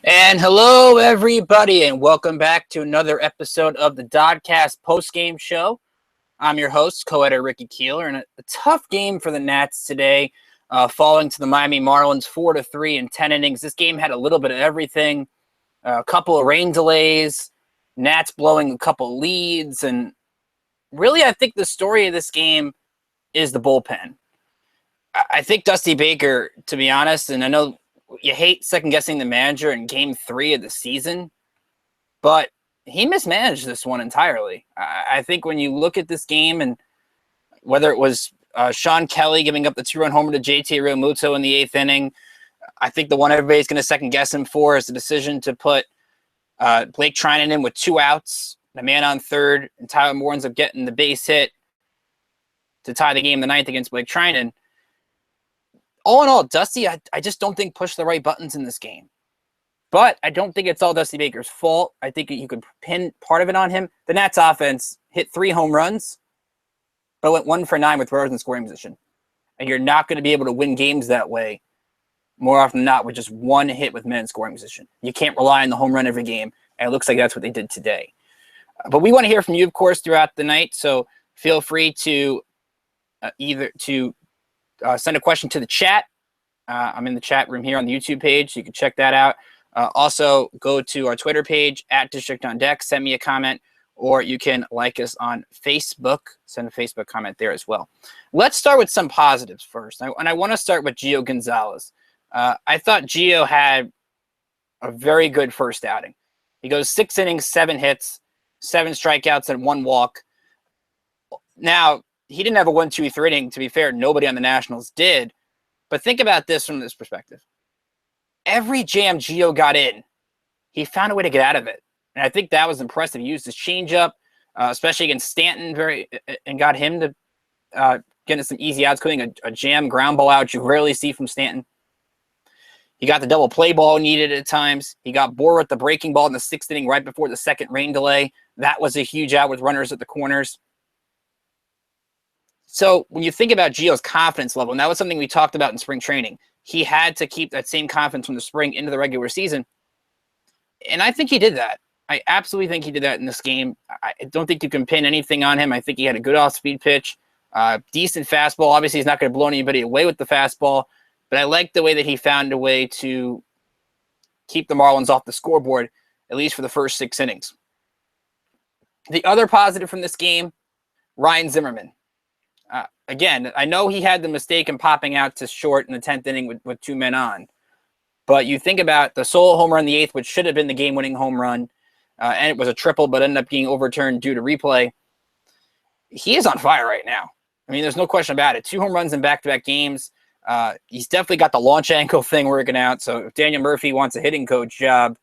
And hello, everybody, and welcome back to another episode of the DoDcast Postgame Show. I'm your host, co-editor Ricky Keeler, and a tough game for the Nats today, falling to the Miami Marlins 4-3 in 10 innings. This game had a little bit of everything, a couple of rain delays, Nats blowing a couple leads, and really I think the story of this game is the bullpen. I think Dusty Baker, to be honest, and I know you hate second-guessing the manager in Game 3 of the season, but he mismanaged this one entirely. I think when you look at this game, and whether it was Sean Kelly giving up the two-run homer to JT Realmuto in the 8th inning, I think the one everybody's going to second-guess him for is the decision to put Blake Trinan in with 2 outs, the man on third, and Tyler Moore ends up getting the base hit to tie the game in the 9th against Blake Trinan. All in all, Dusty, I just don't think pushed the right buttons in this game. But I don't think it's all Dusty Baker's fault. I think you could pin part of it on him. The Nats offense hit 3 home runs, but went 1 for 9 with runners in scoring position. And you're not going to be able to win games that way more often than not with just 1 hit with men in scoring position. You can't rely on the home run every game, and it looks like that's what they did today. But we want to hear from you, of course, throughout the night, so feel free to send a question to the chat. I'm in the chat room here on the YouTube page, so you can check that out. Also, go to our Twitter page, @DistrictOnDeck, send me a comment, or you can like us on Facebook. Send a Facebook comment there as well. Let's start with some positives first, and I want to start with Gio Gonzalez. I thought Gio had a very good first outing. He goes 6 innings, 7 hits, 7 strikeouts, and 1 walk. Now, he didn't have a 1-2-3 inning. To be fair, nobody on the Nationals did. But think about this from this perspective. Every jam Gio got in, he found a way to get out of it. And I think that was impressive. He used his changeup, especially against Stanton, and got him to get some easy outs, including a jam ground ball out you rarely see from Stanton. He got the double play ball needed at times. He got bored with the breaking ball in the 6th inning right before the second rain delay. That was a huge out with runners at the corners. So when you think about Gio's confidence level, and that was something we talked about in spring training, he had to keep that same confidence from the spring into the regular season. And I think he did that. I absolutely think he did that in this game. I don't think you can pin anything on him. I think he had a good off-speed pitch, decent fastball. Obviously, he's not going to blow anybody away with the fastball, but I like the way that he found a way to keep the Marlins off the scoreboard, at least for the first 6 innings. The other positive from this game, Ryan Zimmerman. Again, I know he had the mistake in popping out to short in the 10th inning with 2 men on. But you think about the solo home run in the 8th, which should have been the game-winning home run, and it was a triple, but ended up being overturned due to replay. He is on fire right now. I mean, there's no question about it. 2 home runs in back-to-back games. He's definitely got the launch angle thing working out. So if Daniel Murphy wants a hitting coach job,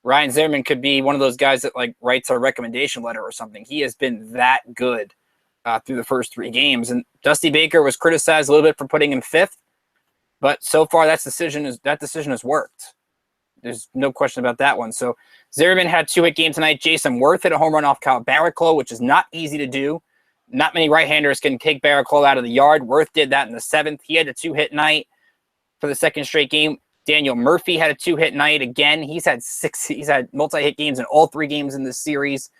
Ryan Zimmerman could be one of those guys that writes a recommendation letter or something. He has been that good through the first 3 games. And Dusty Baker was criticized a little bit for putting him 5th, but so far that decision has worked. There's no question about that one. So Zimmerman had 2-hit game tonight. Jason Worth hit a home run off Kyle Barraclough, which is not easy to do. Not many right-handers can take Barraclough out of the yard. Worth did that in the 7th. He had a 2-hit night for the 2nd straight game. Daniel Murphy had a 2-hit night again. He's had multi-hit games in all 3 games in this series.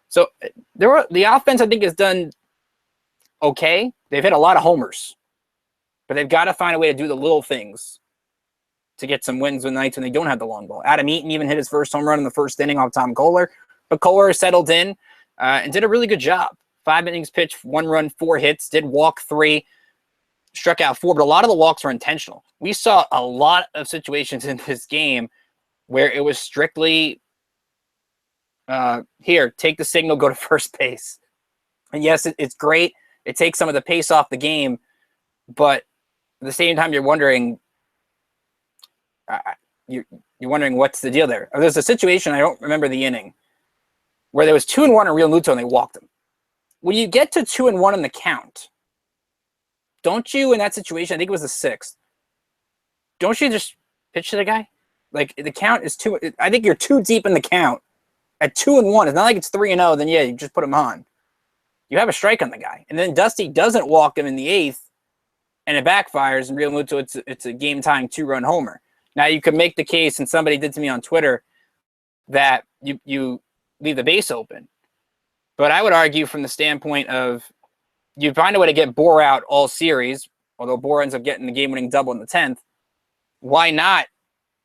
So the offense, I think, has done okay. They've hit a lot of homers, but they've got to find a way to do the little things to get some wins with nights when they don't have the long ball. Adam Eaton even hit his first home run in the 1st inning off Tom Kohler, but Kohler settled in and did a really good job. 5 innings pitched, 1 run, 4 hits, did walk 3, struck out 4, but a lot of the walks were intentional. We saw a lot of situations in this game where it was strictly, here, take the signal, go to first base. And yes, it's great. It takes some of the pace off the game, but at the same time, you're wondering what's the deal there. There's a situation, I don't remember the inning, where there was 2-1 on Realmuto and they walked him. When you get to 2-1 in the count, don't you, in that situation, I think it was the 6th, don't you just pitch to the guy? Like, the count is 2. I think you're too deep in the count. At 2-1, it's not like it's 3-0, then yeah, you just put him on. You have a strike on the guy. And then Dusty doesn't walk him in the 8th, and it backfires, and Realmuto, it's a game-tying 2-run homer. Now, you could make the case, and somebody did to me on Twitter, that you leave the base open. But I would argue from the standpoint of you find a way to get Bour out all series, although Bour ends up getting the game-winning double in the 10th. Why not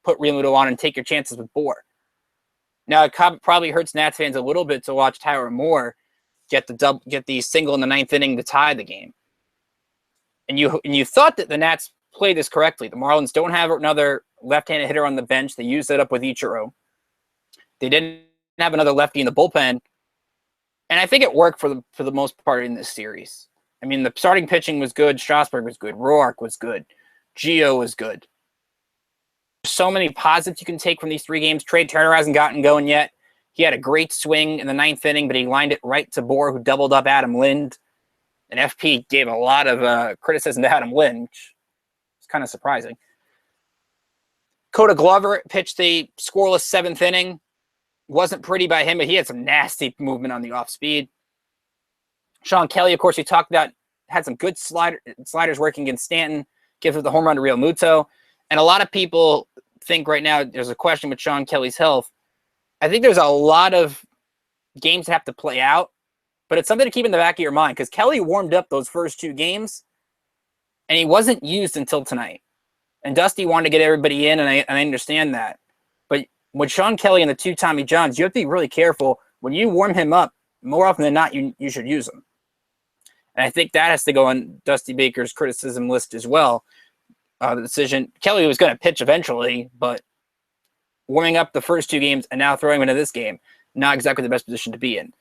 put Realmuto on and take your chances with Bour? Now, it probably hurts Nats fans a little bit to watch Tyler Moore get the single in the 9th inning to tie the game. And you thought that the Nats played this correctly. The Marlins don't have another left-handed hitter on the bench. They used it up with Ichiro. They didn't have another lefty in the bullpen. And I think it worked for the most part in this series. I mean, the starting pitching was good. Strasburg was good. Roark was good. Gio was good. So many positives you can take from these 3 games. Trey Turner hasn't gotten going yet. He had a great swing in the 9th inning, but he lined it right to Bour, who doubled up Adam Lind. And FP gave a lot of criticism to Adam Lind, which is kind of surprising. Coda Glover pitched the scoreless 7th inning. Wasn't pretty by him, but he had some nasty movement on the off speed. Sean Kelly, of course, we talked about, had some good sliders working against Stanton, gives it the home run to Realmuto. And a lot of people think right now there's a question with Sean Kelly's health. I think there's a lot of games that have to play out, but it's something to keep in the back of your mind because Kelly warmed up those first 2 games, and he wasn't used until tonight. And Dusty wanted to get everybody in, and I understand that. But with Sean Kelly and the 2 Tommy Johns, you have to be really careful. When you warm him up, more often than not, you should use him. And I think that has to go on Dusty Baker's criticism list as well. The decision, Kelly was going to pitch eventually, but warming up the first 2 games and now throwing him into this game, not exactly the best position to be in.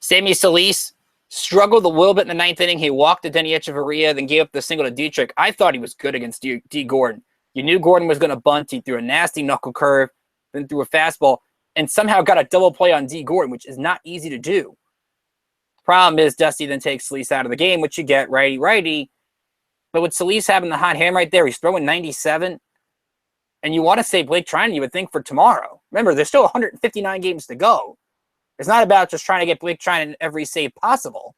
Sammy Solis struggled a little bit in the 9th inning. He walked to Denny Echeverria, then gave up the single to Dietrich. I thought he was good against D. Gordon. You knew Gordon was going to bunt. He threw a nasty knuckle curve, then threw a fastball, and somehow got a double play on D. Gordon, which is not easy to do. Problem is, Dusty then takes Solis out of the game, which you get righty-righty. But with Solis having the hot hand right there, he's throwing 97. And you want to say Blake Trinan, you would think, for tomorrow. Remember, there's still 159 games to go. It's not about just trying to get Blake Trinan every save possible.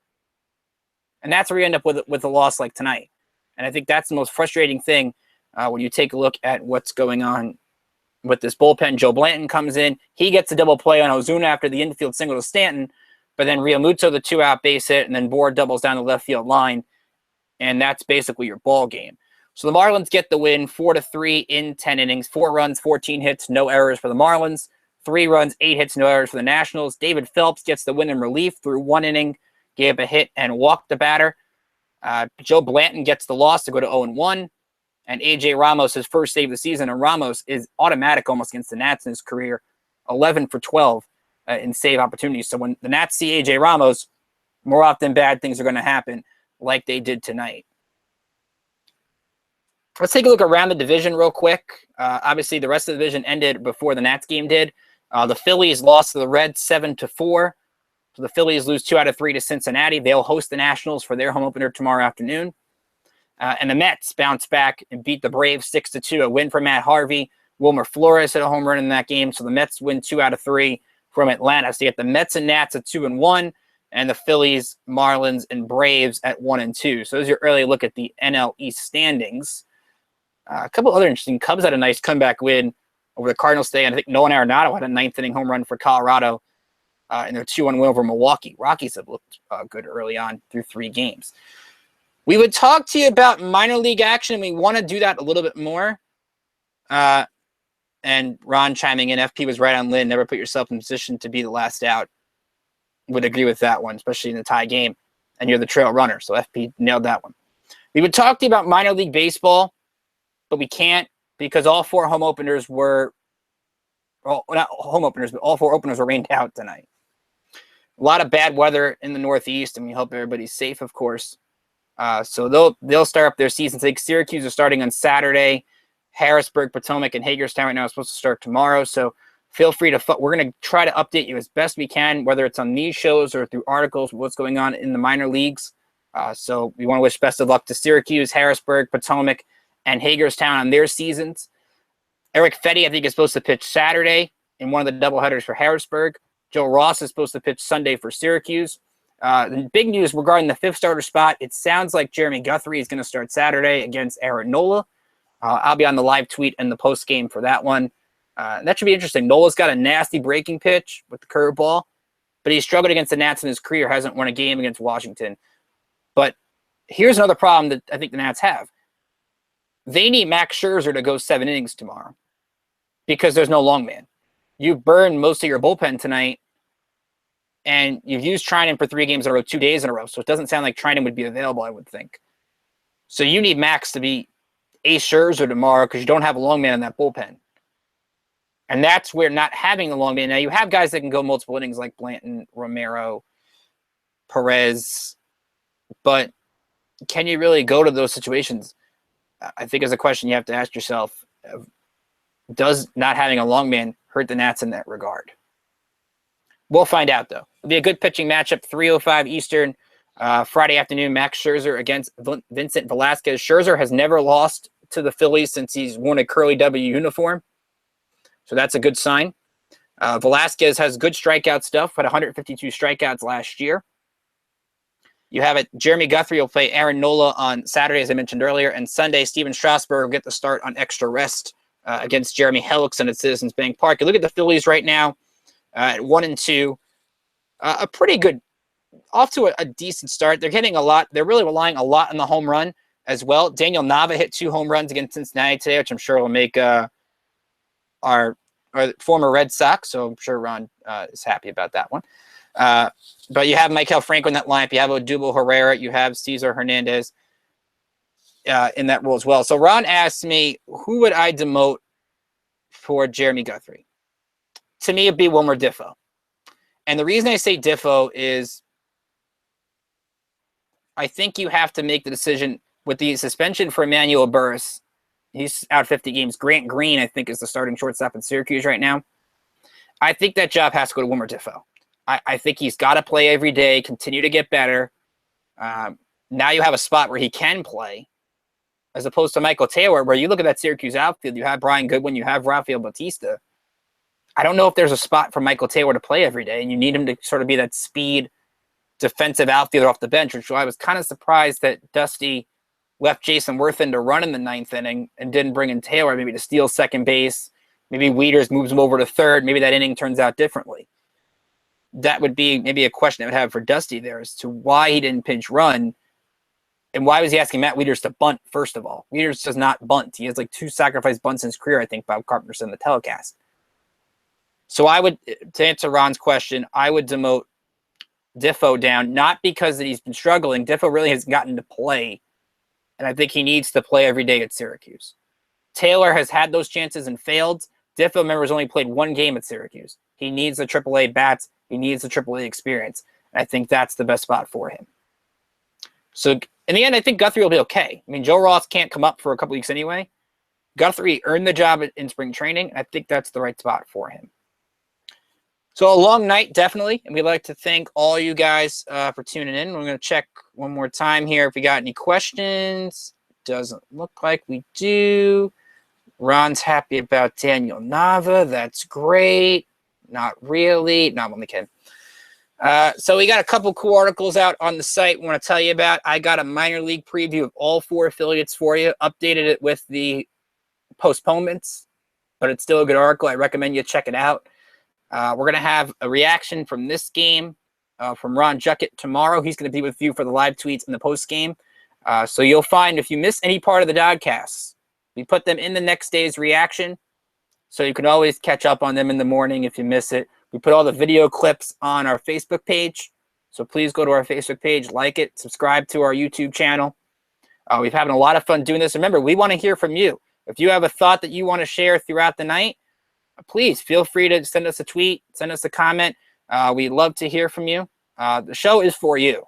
And that's where you end up with a loss like tonight. And I think that's the most frustrating thing when you take a look at what's going on with this bullpen. Joe Blanton comes in. He gets a double play on Ozuna after the infield single to Stanton. But then Realmuto, the 2-out base hit, and then Bour doubles down the left field line. And that's basically your ball game. So the Marlins get the win 4-3 in 10 innings, 4 runs, 14 hits, no errors for the Marlins, 3 runs, 8 hits, no errors for the Nationals. David Phelps gets the win in relief through 1 inning, gave a hit and walked the batter. Joe Blanton gets the loss to go to 0-1. And A.J. Ramos, his first save of the season, and Ramos is automatic almost against the Nats in his career, 11 for 12 in save opportunities. So when the Nats see A.J. Ramos, more often bad things are going to happen like they did tonight. Let's take a look around the division real quick. Obviously, the rest of the division ended before the Nats game did. The Phillies lost to the Reds 7-4. So the Phillies lose 2 out of 3 to Cincinnati. They'll host the Nationals for their home opener tomorrow afternoon. And the Mets bounce back and beat the Braves 6-2. A win for Matt Harvey. Wilmer Flores hit a home run in that game. So the Mets win 2 out of 3 from Atlanta. So you get the Mets and Nats at 2-1. And the Phillies, Marlins, and Braves at 1-2. So there's your early look at the NL East standings. A couple other interesting. Cubs had a nice comeback win over the Cardinals today. And I think Nolan Arenado had a 9th inning home run for Colorado in their 2-1 win over Milwaukee. Rockies have looked good early on through 3 games. We would talk to you about minor league action. We want to do that a little bit more. And Ron chiming in, FP was right on Lynn. Never put yourself in position to be the last out. Would agree with that one, especially in the tie game. And you're the trail runner. So FP nailed that one. We would talk to you about minor league baseball, but we can't because all 4 home openers were, well, not home openers, but all 4 openers were rained out tonight. A lot of bad weather in the Northeast, and we hope everybody's safe, of course. So they'll start up their seasons. I think Syracuse are starting on Saturday. Harrisburg, Potomac, and Hagerstown right now are supposed to start tomorrow. So feel free to, we're going to try to update you as best we can, whether it's on these shows or through articles, what's going on in the minor leagues. So we want to wish best of luck to Syracuse, Harrisburg, Potomac, and Hagerstown on their seasons. Eric Fetty, I think, is supposed to pitch Saturday in one of the doubleheaders for Harrisburg. Joe Ross is supposed to pitch Sunday for Syracuse. The big news regarding the 5th starter spot, it sounds like Jeremy Guthrie is going to start Saturday against Aaron Nola. I'll be on the live tweet and the post game for that one. That should be interesting. Nola's got a nasty breaking pitch with the curveball, but he's struggled against the Nats in his career, hasn't won a game against Washington. But here's another problem that I think the Nats have. They need Max Scherzer to go 7 innings tomorrow because there's no long man. You've burned most of your bullpen tonight, and you've used Trinan for 3 games in a row, 2 days in a row, so it doesn't sound like Trinan would be available, I would think. So you need Max to be Ace Scherzer tomorrow because you don't have a long man in that bullpen. And that's where not having the long man. Now, you have guys that can go multiple innings like Blanton, Romero, Perez, but can you really go to those situations? I think is a question you have to ask yourself. Does not having a long man hurt the Nats in that regard? We'll find out, though. It'll be a good pitching matchup, 3:05 Eastern, Friday afternoon, Max Scherzer against Vincent Velasquez. Scherzer has never lost to the Phillies since he's worn a curly W uniform. So that's a good sign. Velasquez has good strikeout stuff, had 152 strikeouts last year. You have it. Jeremy Guthrie will play Aaron Nola on Saturday, as I mentioned earlier, and Sunday, Steven Strasburg will get the start on extra rest against Jeremy Hellickson at Citizens Bank Park. You look at the Phillies right now at 1-2, a pretty good, off to a decent start. They're hitting a lot. They're really relying a lot on the home run as well. Daniel Nava hit 2 home runs against Cincinnati today, which I'm sure will make our former Red Sox, so I'm sure Ron is happy about that one. But you have Maikel Franco in that lineup. You have Odubel Herrera. You have Cesar Hernandez in that role as well. So Ron asked me, who would I demote for Jeremy Guthrie? To me, it'd be Wilmer Difo. And the reason I say Difo is I think you have to make the decision with the suspension for Emmanuel Burris. He's out 50 games. Grant Green, I think, is the starting shortstop in Syracuse right now. I think that job has to go to Wilmer Difo. I think he's got to play every day, continue to get better. Now you have a spot where he can play, as opposed to Michael Taylor, where you look at that Syracuse outfield, you have Brian Goodwin, you have Rafael Bautista. I don't know if there's a spot for Michael Taylor to play every day, and you need him to sort of be that speed defensive outfielder off the bench, which I was kind of surprised that Dusty left Jason Worthen to run in the 9th inning and didn't bring in Taylor, maybe to steal second base. Maybe Wieters moves him over to third. Maybe that inning turns out differently. That would be maybe a question I would have for Dusty there as to why he didn't pinch run, and why was he asking Matt Wieters to bunt, first of all. Wieters does not bunt. He has like 2 sacrifice bunts in his career, I think, Bob Carpenter said in the telecast. So I would, to answer Ron's question, I would demote Difo down, not because that he's been struggling. Difo really has gotten to play, and I think he needs to play every day at Syracuse. Taylor has had those chances and failed. Difo, remember, has only played 1 game at Syracuse. He needs the AAA bats. He needs the AAA experience. And I think that's the best spot for him. So in the end, I think Guthrie will be okay. I mean, Joe Ross can't come up for a couple weeks anyway. Guthrie earned the job in spring training. I think that's the right spot for him. So a long night, definitely. And we'd like to thank all you guys for tuning in. We're going to check one more time here if we got any questions. Doesn't look like we do. Ron's happy about Daniel Nava. That's great. Not really. No, I'm only kidding. So we got a couple cool articles out on the site we want to tell you about. I got a minor league preview of all 4 affiliates for you. Updated it with the postponements, but it's still a good article. I recommend you check it out. We're going to have a reaction from this game from Ron Juckett tomorrow. He's going to be with you for the live tweets and the post game. So you'll find if you miss any part of the DoDcasts, we put them in the next day's reaction. So you can always catch up on them in the morning if you miss it. We put all the video clips on our Facebook page. So please go to our Facebook page, like it, subscribe to our YouTube channel. We've having a lot of fun doing this. Remember, we want to hear from you. If you have a thought that you want to share throughout the night, please feel free to send us a tweet, send us a comment. We'd love to hear from you. The show is for you.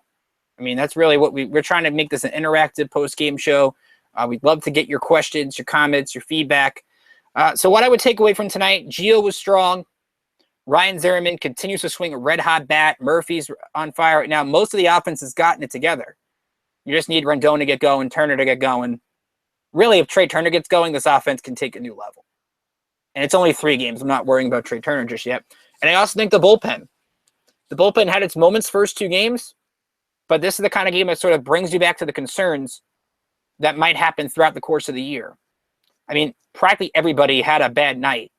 I mean, that's really what we're trying to make this an interactive post-game show. We'd love to get your questions, your comments, your feedback. So what I would take away from tonight, Gio was strong. Ryan Zimmerman continues to swing a red-hot bat. Murphy's on fire right now. Most of the offense has gotten it together. You just need Rendon to get going, Turner to get going. Really, if Trey Turner gets going, this offense can take a new level. And it's only 3 games. I'm not worrying about Trey Turner just yet. And I also think the bullpen. The bullpen had its moments first 2 games, but this is the kind of game that sort of brings you back to the concerns that might happen throughout the course of the year. I mean, practically everybody had a bad night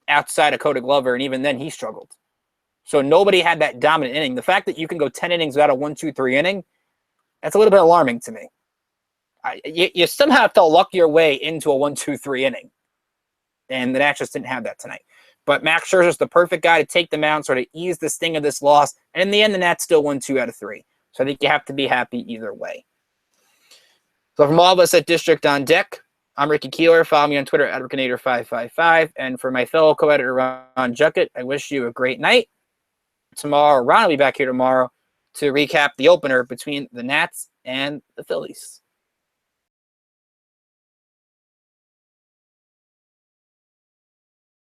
outside of Cody Glover, and even then he struggled. So nobody had that dominant inning. The fact that you can go 10 innings without a 1-2-3 inning, that's a little bit alarming to me. You somehow have to luck your way into a 1-2-3 inning. And the Nats just didn't have that tonight. But Max Scherzer's the perfect guy to take them out, sort of ease the sting of this loss. And in the end, the Nats still won 2 out of 3. So I think you have to be happy either way. So from all of us at District on Deck, I'm Ricky Keeler. Follow me on Twitter at Rickinator555. And for my fellow co-editor, Ron Juckett, I wish you a great night. Tomorrow, Ron will be back here tomorrow to recap the opener between the Nats and the Phillies.